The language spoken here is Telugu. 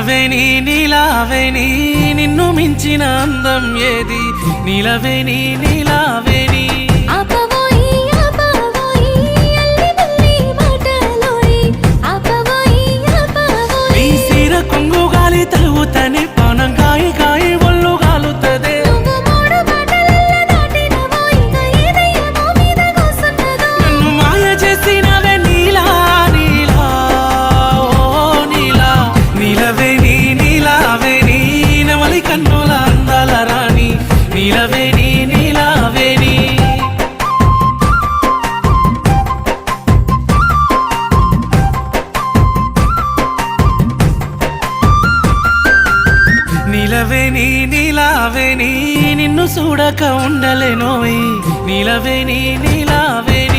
నిలవేని నీలావేని నిన్ను మించిన అందం ఏది నిలవేని నీలావేని నీ సీర కొంగు గాలి తలుగుతని పానం కాయి కాయి ఒళ్ళు గాలుతదే నన్ను మాయ చేసినవే నీలా నీలా ఓ నీలా నిలవేని నీలావేని నెమలి కన్నుల అందాల రాణి నిలవేని నీలావేని నిలవేని నీలావేని నిన్ను చూడక ఉండలేనోయ్ నిలవేని నీలావేని